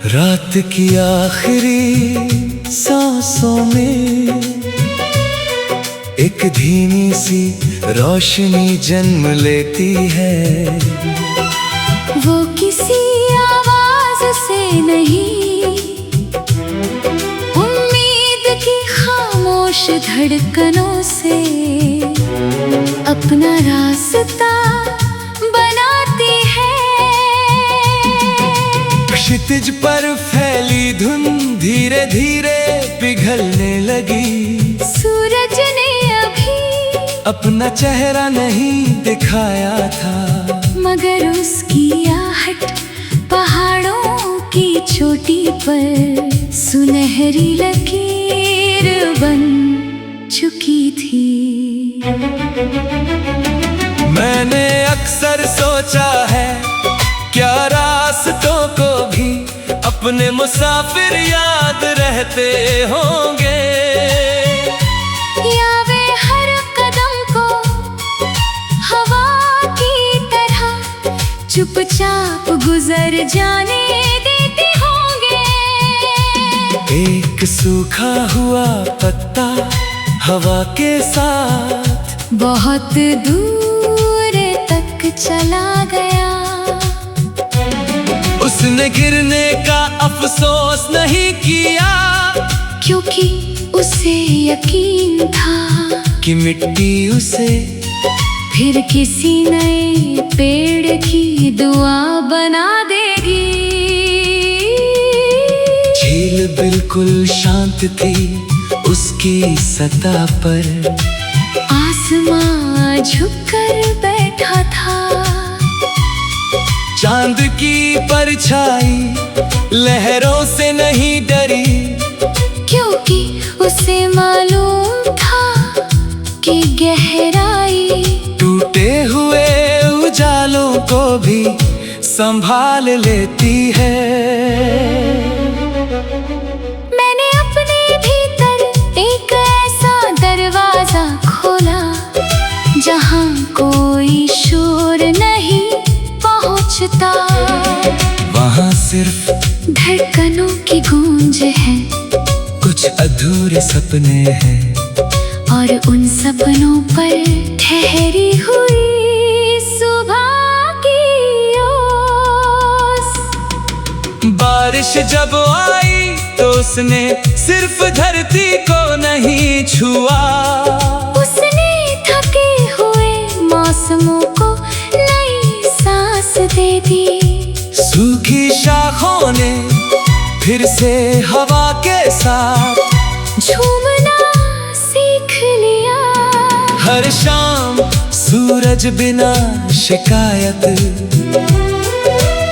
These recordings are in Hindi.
रात की आखिरी सांसों में एक धीमी सी रोशनी जन्म लेती है। वो किसी आवाज से नहीं, उम्मीद की खामोश धड़कनों से अपना रास्ता बनाती है। क्षितिज पर फैली धुन धीरे धीरे पिघलने लगी। सूरज ने अभी अपना चेहरा नहीं दिखाया था, मगर उसकी आहट पहाड़ों की चोटी पर सुनहरी लकीर बन चुकी थी। मैंने अक्सर सोचा है, क्या रास्तों को भी अपने मुसाफिर याद रहते होंगे, या वे हर कदम को हवा की तरह चुपचाप गुजर जाने देते होंगे। एक सूखा हुआ पत्ता हवा के साथ बहुत दूर तक चला गया। उसने गिरने का अफसोस नहीं किया, क्योंकि उसे यकीन था कि मिट्टी उसे फिर किसी नए पेड़ की दुआ बना देगी। झील बिल्कुल शांत थी, उसकी सतह पर आसमां झुककर बैठा था। चांद की परछाई लहरों से नहीं डरी, क्योंकि उसे मालूम था कि गहराई टूटे हुए उजालों को भी संभाल लेती है। मैंने अपने भीतर एक ऐसा दरवाजा खोला जहां कोई शोर नहीं पहुंचता। वहाँ सिर्फ धड़कनों की गूंज है, कुछ अधूरे सपने हैं, और उन सपनों पर ठहरी हुई सुबह की ओस। बारिश जब आई तो उसने सिर्फ धरती को नहीं छुआ, उसने थके हुए मौसमों को नई सांस दे दी। सूखी शाखों ने फिर से हवा के साथ झूमना सीख लिया। हर शाम सूरज बिना शिकायत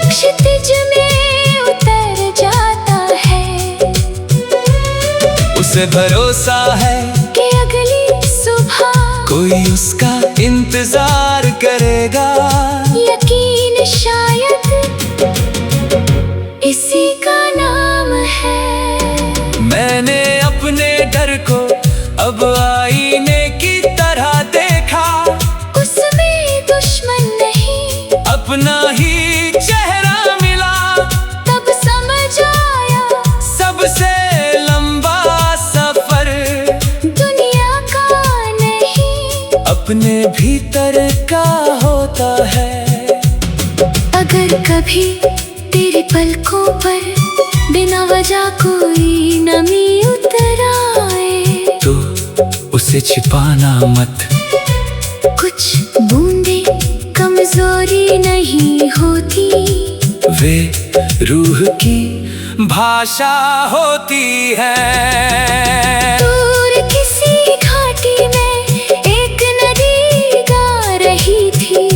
क्षितिज में उतर जाता है। उसे भरोसा है कि अगली सुबह कोई उसका इंतजार करेगा। यकीन शायद इसी का नाम है। मैंने अपने डर को अब आईने की तरह देखा, उसमें दुश्मन नहीं, अपना ही चेहरा मिला। तब समझ आया सबसे लंबा सफर दुनिया का नहीं, अपने भीतर का होता है। अगर कभी तेरी पलकों पर बिना वजह कोई नमी उतर आए, तो उसे छिपाना मत, कुछ बूंदे कमजोरी नहीं होती, वे रूह की भाषा होती है। दूर किसी घाटी में एक नदी गा रही थी,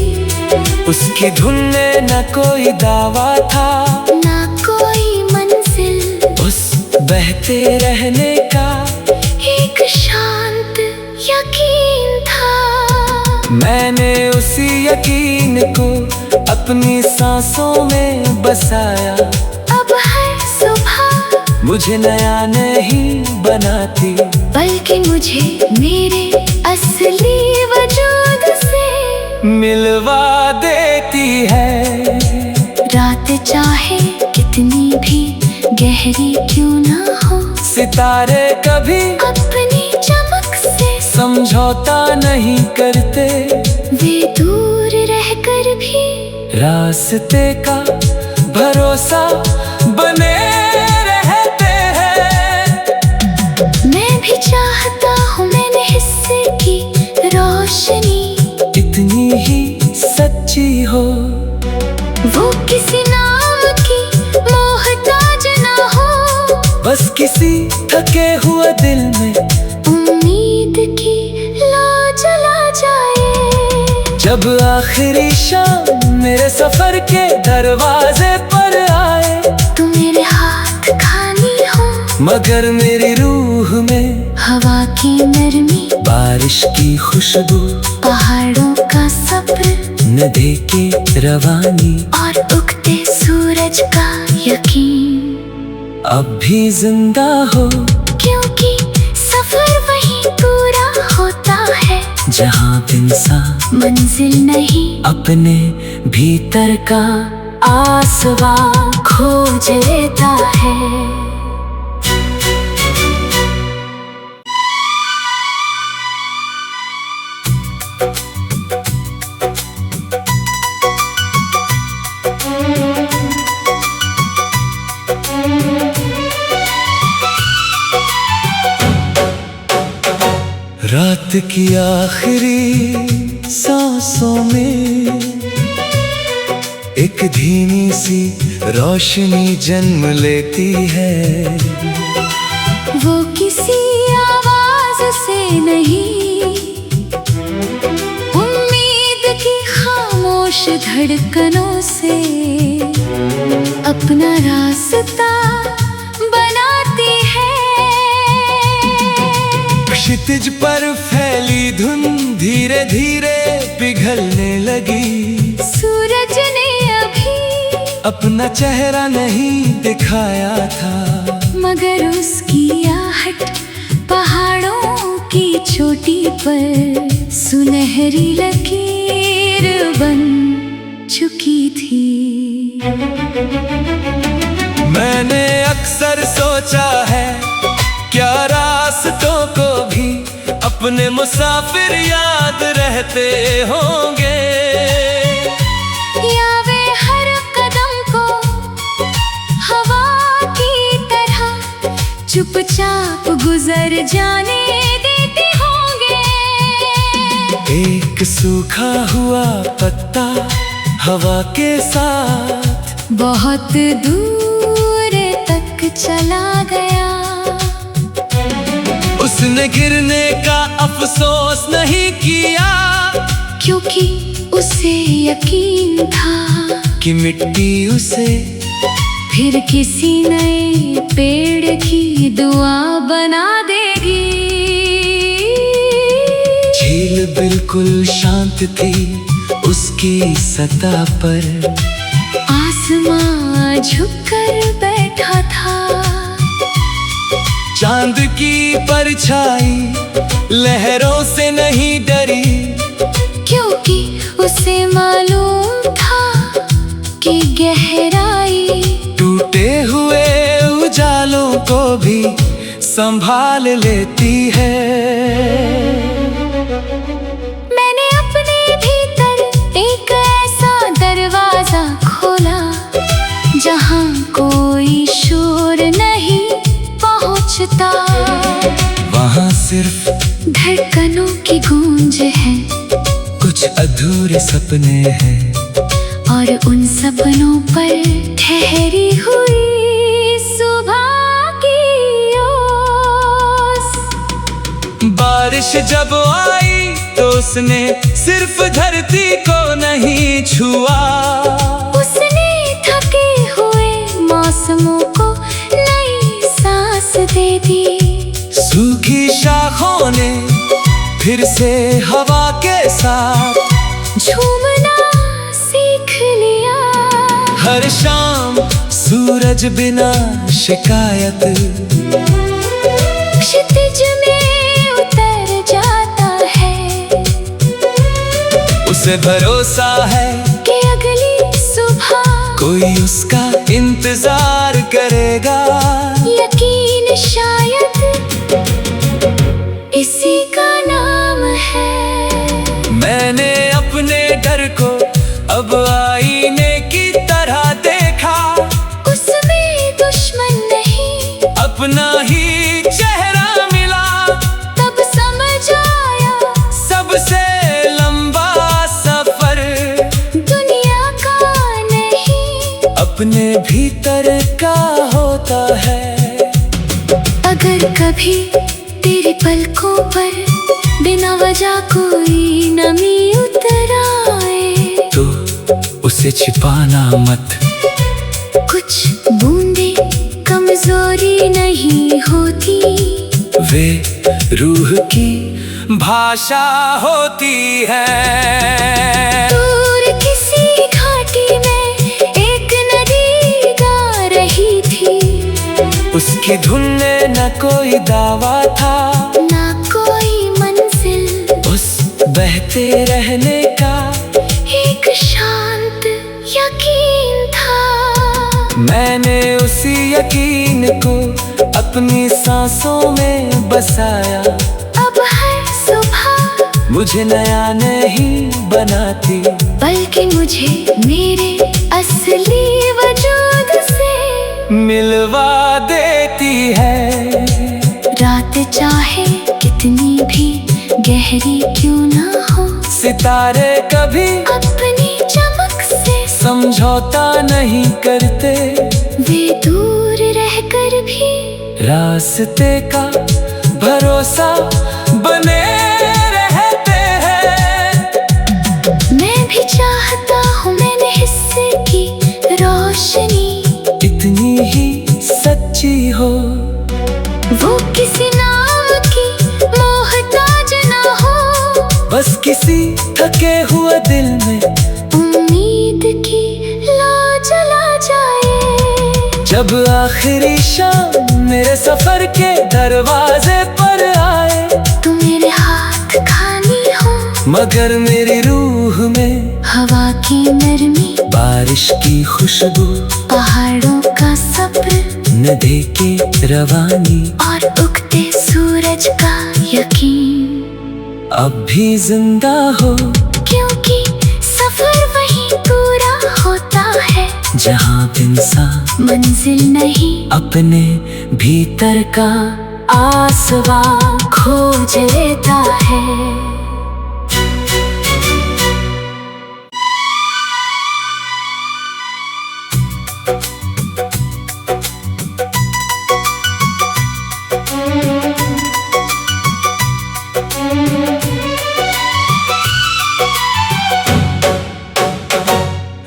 उसकी धुन में न कोई दावा था, ना कोई मंजिल, उस बहते रहने का एक शांत यकीन था। मैंने उसी यकीन को अपनी सांसों में बसाया। अब हर सुबह मुझे नया नहीं बनाती, बल्कि मुझे मेरे असली वजूद से मिलवा देती है। रात चाहे कितनी भी सुनहरी क्यों ना हो। सितारे कभी अपनी चमक से समझौता नहीं करते, वे दूर रहकर भी रास्ते का भरोसा बने रहते हैं। मैं भी चाहता हूँ मैंने हिस्से की रोशनी इतनी ही सच्ची हो, वो किसी नाम की मोहताज ना हो। बस किसी थके हुए दिल में उम्मीद की ला जला जाए। जब आखिरी शाम मेरे सफर के दरवाजे पर आए, तू मेरे हाथ खाली हो मगर मेरी रूह में हवा की नरमी, बारिश की खुशबू, पहाड़ों का सब्र, नदी की रवानी और उगते सूरज का यकीन। अब भी जिंदा हो, क्योंकि सफर वही पूरा होता है जहाँ इंसान मंजिल नहीं अपने भीतर का आसवा खोज लेता है। रात की आखिरी सांसों में एक धीमी सी रोशनी जन्म लेती है। वो किसी आवाज से नहीं, उम्मीद की खामोश धड़कनों से अपना रास्ता बनाती है। क्षितिज पर फैली धुन धीरे धीरे पिघलने लगी। सूरज ने अभी अपना चेहरा नहीं दिखाया था, मगर उसकी आहट पहाड़ों की चोटी पर सुनहरी लकीर बन चुकी थी। मैंने अक्सर सोचा है क्या रास्तों को भी अपने मुसाफिर याद रहते होंगे, या वे हर कदम को हवा की तरह चुपचाप गुजर जाने देते होंगे। एक सूखा हुआ पत्ता हवा के साथ बहुत दूर तक चला गया। उसने गिरने का अफसोस नहीं किया, क्योंकि उसे यकीन था कि मिट्टी उसे फिर किसी नए पेड़ की दुआ बना देगी। झील बिल्कुल शांत थी, उसकी सतह पर आसमां झुककर बैठा था। चांद की परछाई लहरों से नहीं डरी, क्योंकि उसे मालूम था कि गहराई टूटे हुए उजालों को भी संभाल लेती है। मैंने अपने भीतर एक ऐसा दरवाजा खोला जहां कोई शोर नहीं पहुंचता। वहाँ सिर्फ धड़कनों की गूंज है, कुछ अधूरे सपने हैं, और उन सपनों पर ठहरी हुई सुबह की ओस। बारिश जब आई तो उसने सिर्फ धरती को नहीं छुआ, उसने थके हुए मौसमों को नई सांस दे दी। सूखी शाखों ने फिर से हवा के साथ झूमना सीख लिया। हर शाम सूरज बिना शिकायत क्षितिज में उतर जाता है। उसे भरोसा है कि अगली सुबह कोई उसका इंतजार करेगा। यकीन शायद इसी का नाम है। मैंने अपने डर को अब आईने की तरह देखा। उसमें दुश्मन नहीं, अपना ही चेहरा मिला। तब समझ आया सबसे लंबा सफर दुनिया का नहीं, अपने भीतर का होता है। अगर कभी तेरी पलकों पर बिना वजह कोई नमी उतर आए, तो उसे छिपाना मत। कुछ बूंदे कमजोरी नहीं होती, वे रूह की भाषा होती है। दूर किसी घाटी में एक नदी गा रही थी। उसकी धुन में न कोई दावा था, ना कोई मंजिल, उस बहते रहने का एक शांत यकीन था। मैंने उसी यकीन को अपनी सांसों में बसाया। अब हर सुबह मुझे नया नहीं बनाती, बल्कि मुझे मेरे असली वजूद से मिलवा देती है। रात चाहे कितनी भी गहरी क्यों ना हो, सितारे कभी अपनी चमक से समझौता नहीं करते। वे दूर रहकर भी रास्ते का भरोसा बने रहते हैं। मैं भी चाहता हूँ मैंने हिस्से की रोशनी इतनी ही सच्ची हो, वो किसी नाम की मोहताज ना हो, बस किसी थके हुए दिल में उम्मीद की ला जला जाए। जब आखिरी शाम मेरे सफर के दरवाजे पर आए, तू मेरे हाथ खानी हो, मगर मेरी रूह में हवा की नरमी, बारिश की खुशबू, पहाड़ों का सब्र, नदी की रवानी, और उगते सूरज का यकीन। अब भी जिंदा हो, क्योंकि सफर वहीं पूरा होता है जहाँ इंसान मंजिल नहीं, अपने भीतर का आसवा खोज लेता है।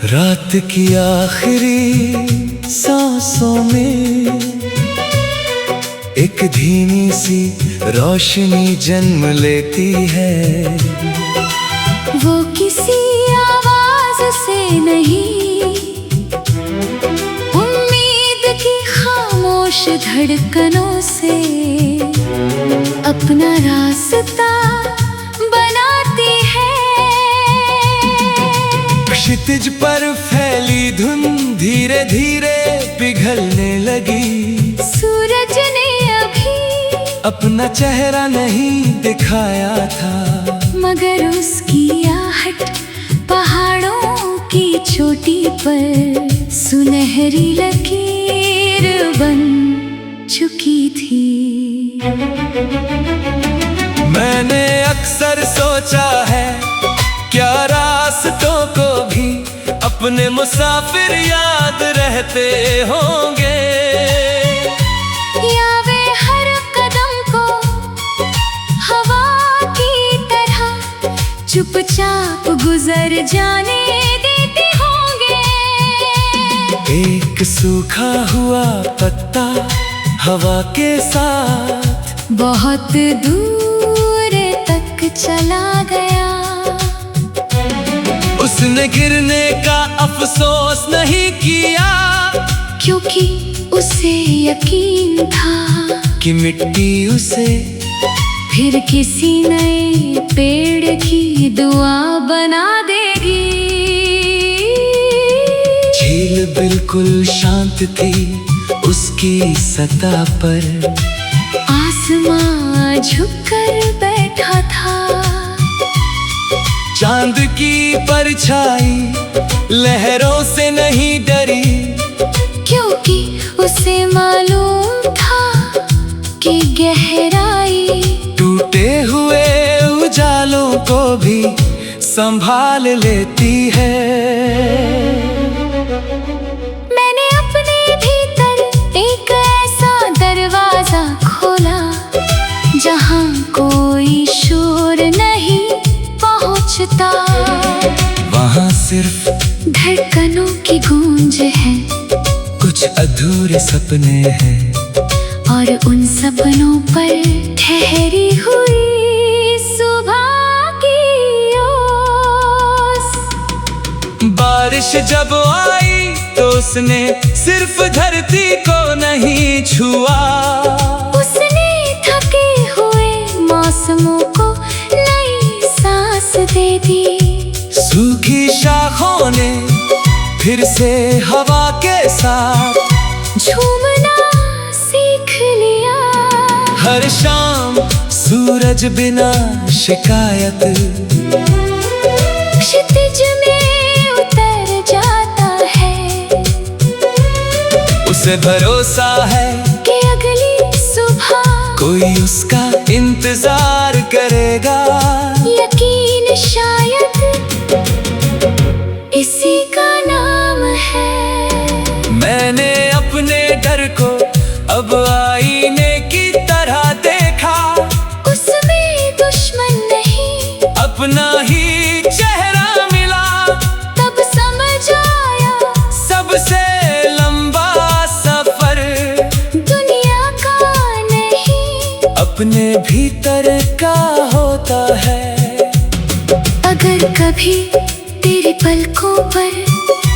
रात की आखिरी सांसों में एक धीमी सी रोशनी जन्म लेती है। वो किसी आवाज से नहीं, उम्मीद की खामोश धड़कनों से अपना रास्ता बनाती है। क्षितिज पर फैली धुन धीरे धीरे पिघलने लगी। सूरज ने अभी अपना चेहरा नहीं दिखाया था, मगर उसकी आहट पहाड़ों की चोटी पर सुनहरी लकीर बन चुकी थी। मैंने अक्सर सोचा है, क्या रास्तों को भी अपने मुसाफिर याद रहते होंगे, या वे हर कदम को हवा की तरह चुपचाप गुजर जाने देते होंगे। एक सूखा हुआ पत्ता हवा के साथ बहुत दूर तक चला गया। उसने गिरने का अफसोस नहीं किया, क्योंकि उसे यकीन था कि मिट्टी उसे फिर किसी नए पेड़ की दुआ बना देगी। झील झील बिल्कुल शांत थी उसकी सतह पर। आसमां झुककर बैठा था, चांद की परछाई लहरों से नहीं डरी, क्योंकि उसे मालूम था कि गहराई टूटे हुए उजालों को भी संभाल लेती है। मैंने अपने भीतर एक ऐसा दरवाजा खोला जहां कोई शोर नहीं पहुंचता। वहाँ सिर्फ धड़कनों की गूंज है, कुछ अधूरे सपने हैं, और उन सपनों पर ठहरी हुई सुबह की ओस। बारिश जब आई तो उसने सिर्फ धरती को नहीं छुआ, उसने थके हुए मौसमों को नई सांस दे दी। सूखी शाखों ने फिर से हवा के साथ झूमना सीख लिया। हर शाम सूरज बिना शिकायत क्षितिज में उतर जाता है। उसे भरोसा है कि अगली सुबह कोई उसका इंतजार करेगा। यकीन शायद इसी का नाम है। मैंने अपने डर को अब आईने की तरह देखा, उसमें दुश्मन नहीं अपना ही चेहरा मिला। तब समझ आया सबसे लंबा सफर दुनिया का नहीं अपने भीतर का होता है। अगर कभी तेरी पलकों पर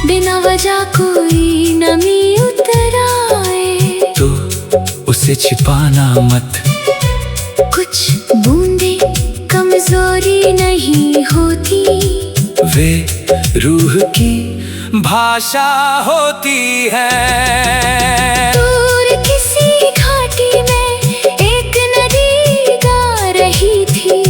बिना वजह कोई नमी उतर आए तो उसे छिपाना मत, कुछ बूंदे कमजोरी नहीं होती, वे रूह की भाषा होती है। दूर किसी घाटी में एक नदी गा रही थी,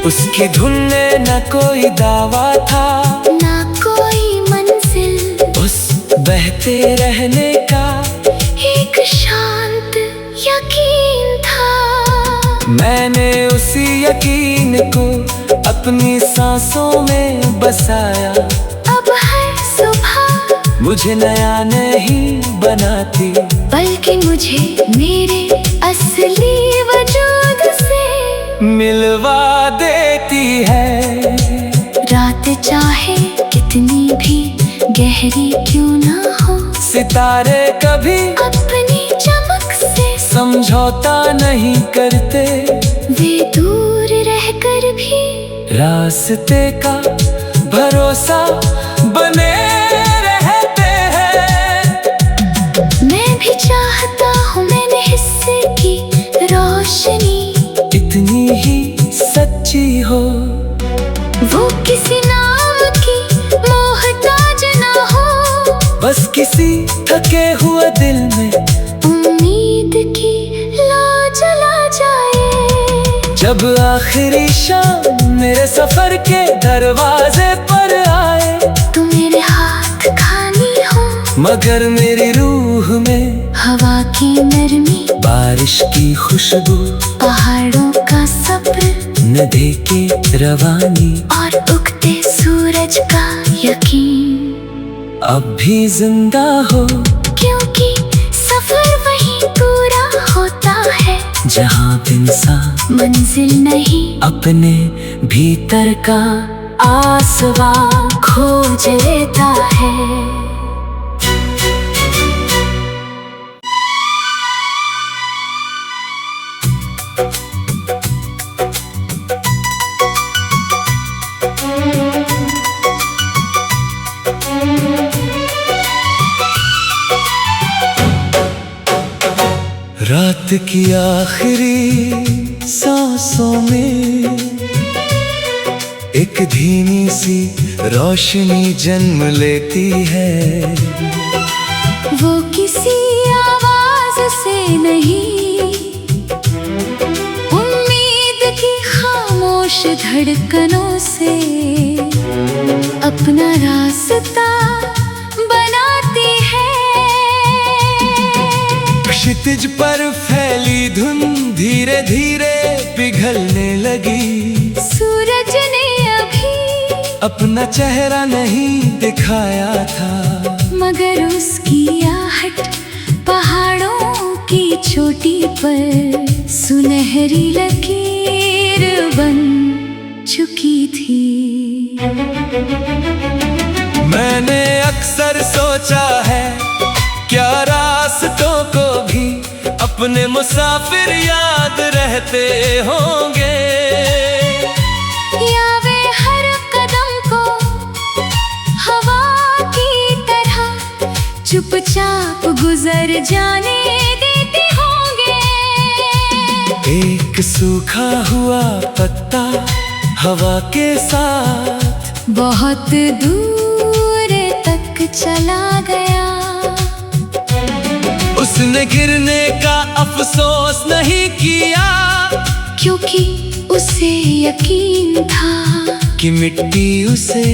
उसकी धुन में न कोई दावा था, ना कोई मंजिल, उस बहते रहने का एक शांत यकीन था। मैंने उसी यकीन को अपनी सांसों में बसाया। अब हर सुबह मुझे नया नहीं बनाती, बल्कि मुझे मेरे असली वजूद से मिलवा देती है। रात चाहे कितनी भी गहरी क्यों ना हो, सितारे कभी अपनी चमक से समझौता नहीं करते, वे दूर रहकर भी रास्ते का भरोसा बने रहते हैं। मैं भी चाहता हूँ मैंने हिस्से की रोशनी इतनी ही सच्ची हो, वो किसी नाम की मोहताज ना हो, बस किसी थके हुए दिल में उम्मीद की ला जला जाए। जब आखिरी शाम मेरे सफर के दरवाजे पर आए, तू मेरे हाथ खाली हो, मगर मेरी रूह में हवा की नरमी, बारिश की खुशबू, पहाड़ों का सब्र, नदी की रवानी, और उगते सूरज का यकीन। अब भी जिंदा हो, क्योंकि सफर वही पूरा होता है जहाँ इंसान मंजिल नहीं अपने भीतर का आसवा खोज लेता है। रात की आखिरी सांसों में एक धीमी सी रोशनी जन्म लेती है। वो किसी आवाज से नहीं, उम्मीद की खामोश धड़कनों से अपना रास्ता बनाती है। क्षितिज पर फैली धुन धीरे धीरे पिघलने लगी। सूरज ने अभी अपना चेहरा नहीं दिखाया था, मगर उसकी आहट पहाड़ों की चोटी पर सुनहरी लकीर बन चुकी थी। मैंने अक्सर सोचा है, क्या रास्तों को भी अपने मुसाफिर याद रहते होंगे, या वे हर कदम को हवा की तरह चुपचाप गुजर जाने देते होंगे। एक सूखा हुआ पत्ता हवा के साथ बहुत दूर तक चला गया। उसने गिरने का अफसोस नहीं किया, क्योंकि उसे यकीन था कि मिट्टी उसे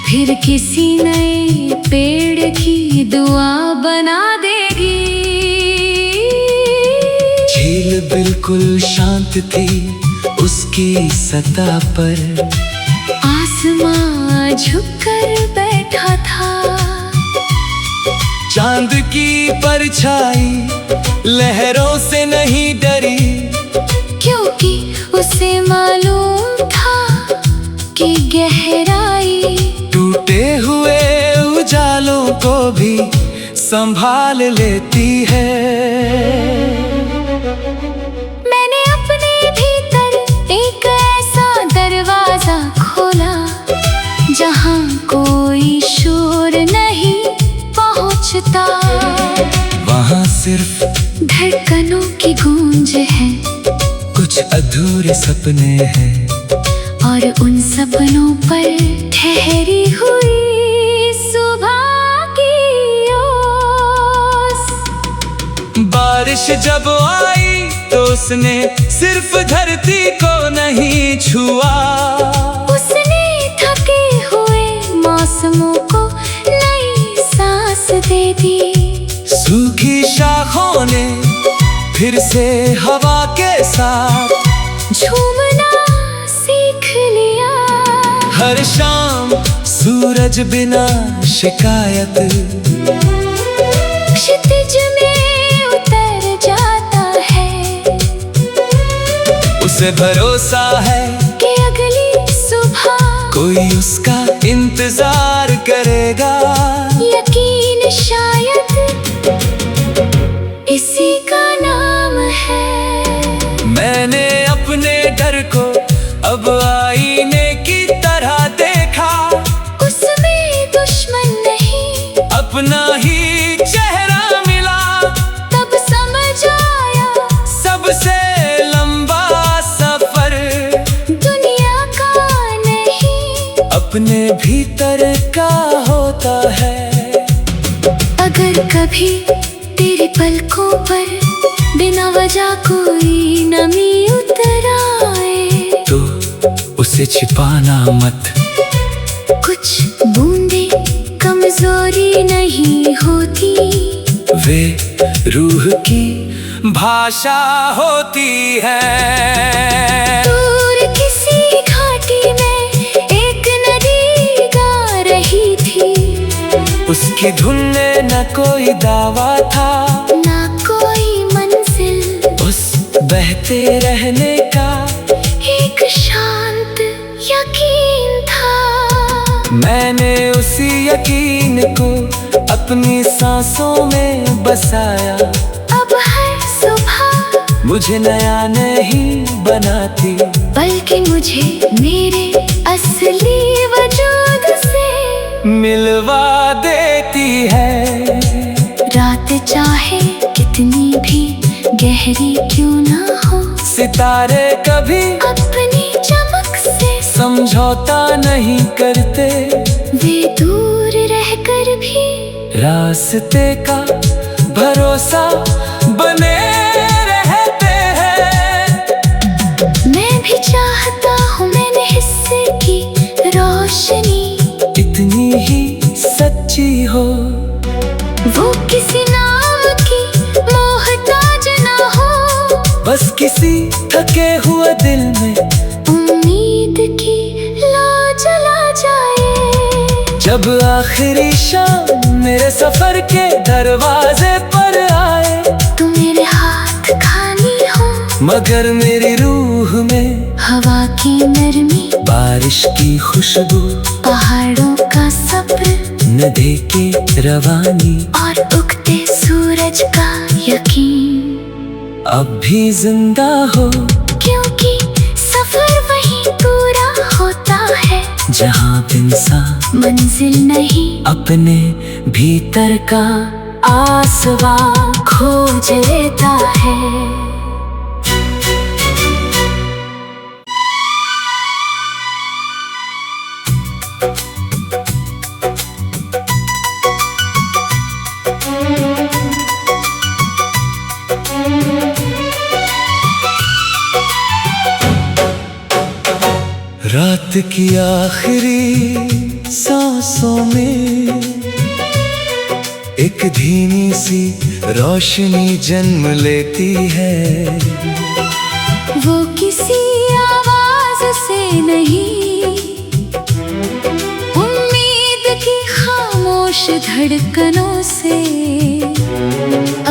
फिर किसी नए पेड़ की दुआ बना देगी। झील बिल्कुल शांत थी, उसकी सतह पर आसमां झुककर बैठा था। चांद की परछाई लहरों से नहीं डरी, क्योंकि उसे मालूम था कि गहराई टूटे हुए उजालों को भी संभाल लेती है। मैंने अपने भीतर एक ऐसा दरवाजा खोला जहां कोई शोर नहीं पहुंचता। वहाँ सिर्फ धड़कनों की गूंज है, कुछ अधूरे सपने हैं, और उन सपनों पर ठहरी हुई सुबह की ओस। बारिश जब आई तो उसने सिर्फ धरती को नहीं छुआ, उसने थके हुए मौसमों को नई सांस दे दी। सूखी शाखों ने फिर से हवा के साथ झूमना सीख लिया। हर शाम सूरज बिना शिकायत क्षितिज में उतर जाता है। उसे भरोसा है कि अगली सुबह कोई उसका इंतजार करेगा। यकीन शायद इसी का नाम है। मैंने अपने डर को अब आईने की तरह देखा, उसमें दुश्मन नहीं अपना ही चेहरा मिला। तब समझ आया सबसे लंबा सफर दुनिया का नहीं, अपने भीतर का होता है। अगर कभी तेरी पलकों पर बिना वजह कोई नमी उतर आए, तो उसे छिपाना मत, कुछ बूंदे कमजोरी नहीं होती, वे रूह की भाषा होती है। दूर किसी घाटी में एक नदी गा रही थी, उसकी धुन में न कोई दावा था, ना कोई मंजिल, उस बहते रहने का एक शांत यकीन था। मैंने उसी यकीन को अपनी सांसों में बसाया। अब हर सुबह मुझे नया नहीं बनाती, बल्कि मुझे मेरे असली वजूद से मिलवा देती है। रात चाहे कितनी भी गहरी क्यों ना हो, सितारे कभी अपनी चमक से समझा समझौता नहीं करते, वे दूर रहकर भी रास्ते का भरोसा बने रहते हैं। मैं भी चाहता हूँ मैंने हिस्से की रोशनी इतनी ही सच्ची हो, वो किसी नाम की मोहताज ना हो, बस किसी थके हुए दिल में उम्मीद की ला जला जाए। जब आखिरी शाम मेरे सफर के दरवाजे पर आए, तू मेरे हाथ खाली हो, मगर मेरी रूह में हवा की नरमी, बारिश की खुशबू, पहाड़ों का सब्र, नदी की रवानी और उगते सूरज का यकीन। अब भी जिंदा हो, क्योंकि सफर वही पूरा होता है जहाँ इंसान मंजिल नहीं अपने भीतर का आसवा खोज लेता है। रात की आखिरी सांसों में एक धीमी सी रोशनी जन्म लेती है। वो किसी आवाज से नहीं, उम्मीद की खामोश धड़कनों से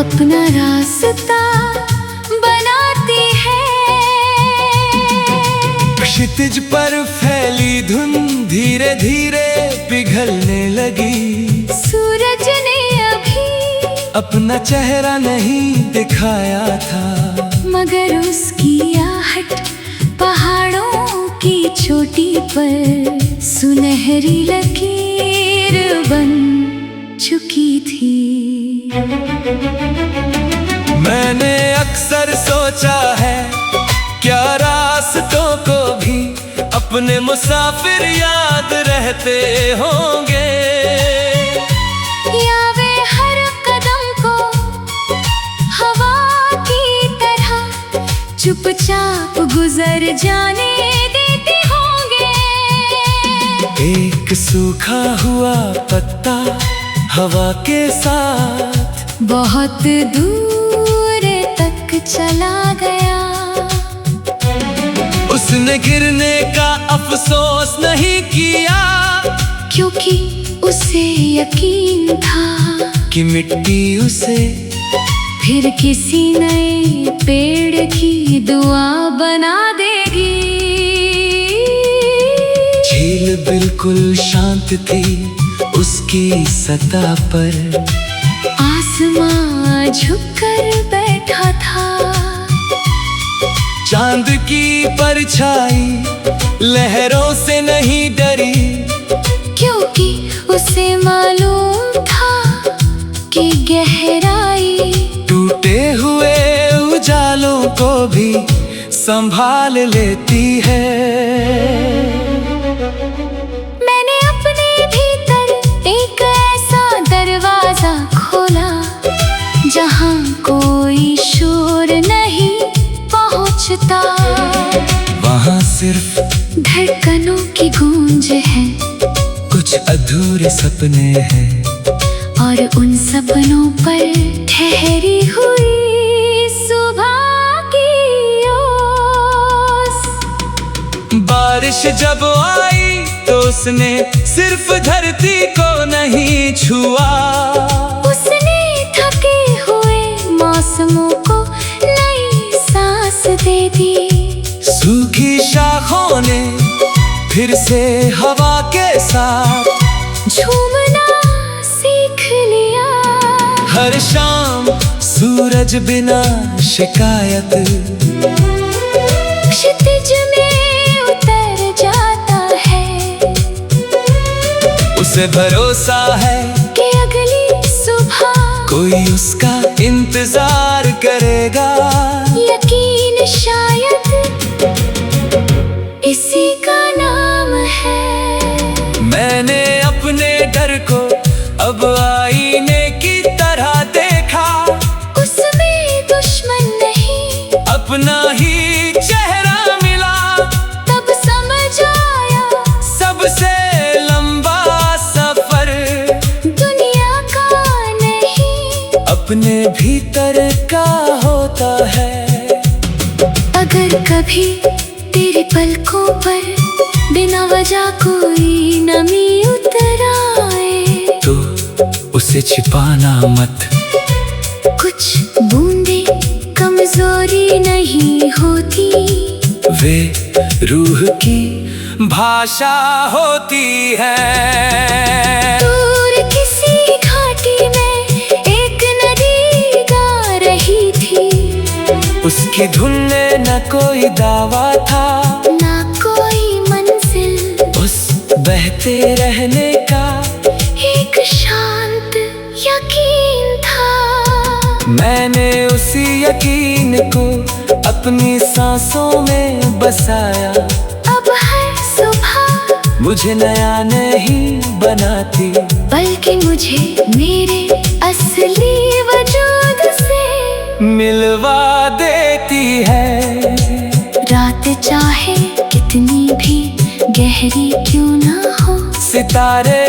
अपना रास्ता बनाती है। क्षितिज पर फैली धुन धीरे धीरे पिघलने लगी, सूरज ने अभी अपना चेहरा नहीं दिखाया था, मगर उसकी आहट पहाड़ों की चोटी पर सुनहरी लकीर बन चुकी थी। मैंने अक्सर सोचा है, क्या रास्तों को भी अपने मुसाफिर याद रहते होंगे, या वे हर कदम को हवा की तरह चुपचाप गुजर जाने देते होंगे। एक सूखा हुआ पत्ता हवा के साथ बहुत दूर तक चला गया, उसने गिरने का अफसोस नहीं किया, क्योंकि उसे यकीन था कि मिट्टी उसे फिर किसी नए पेड़ की दुआ बना देगी। झील बिल्कुल शांत थी, उसकी सतह पर आसमां झुककर बैठा था, चांद की परछाई लहरों से नहीं डरी, क्योंकि उसे मालूम था कि गहराई टूटे हुए उजालों को भी संभाल लेती है। मैंने अपने भीतर एक ऐसा दरवाजा खोला, जहां कोई शोर नहीं पहुंचता, वहाँ सिर्फ धड़कनों की गूंज है, कुछ अधूरे सपने हैं, और उन सपनों पर ठहरी हुई सुबह की ओस। बारिश जब आई तो उसने सिर्फ धरती को नहीं छुआ, उसने थके हुए मौसमों को नई सांस दे दी, सूखी शाखों ने फिर से हवा के साथ झूमना सीख लिया। हर शाम सूरज बिना शिकायत क्षितिज में उतर जाता है, उसे भरोसा है कि अगली सुबह कोई उसका इंतजार करेगा। यकीन शायद इसी का नाम अपने भीतर का होता है। अगर कभी तेरी पलकों पर बिना वजह कोई नमी उतर आए, तो उसे छिपाना मत। कुछ बूंदे कमजोरी नहीं होती, वे रूह की भाषा होती है। दूर किसी घाटी में एक नदी गा रही थी, उसकी धुन में न कोई दावा था, ना कोई मंजिल, उस बहते रहने का एक शांत यकीन था। मैंने उसी यकीन को अपनी सांसों में बसाया। अब हर सुबह मुझे नया नहीं बनाती, बल्कि मुझे मेरे असली वजूद से मिलवा देती है। रात चाहे कितनी भी गहरी क्यों ना हो, सितारे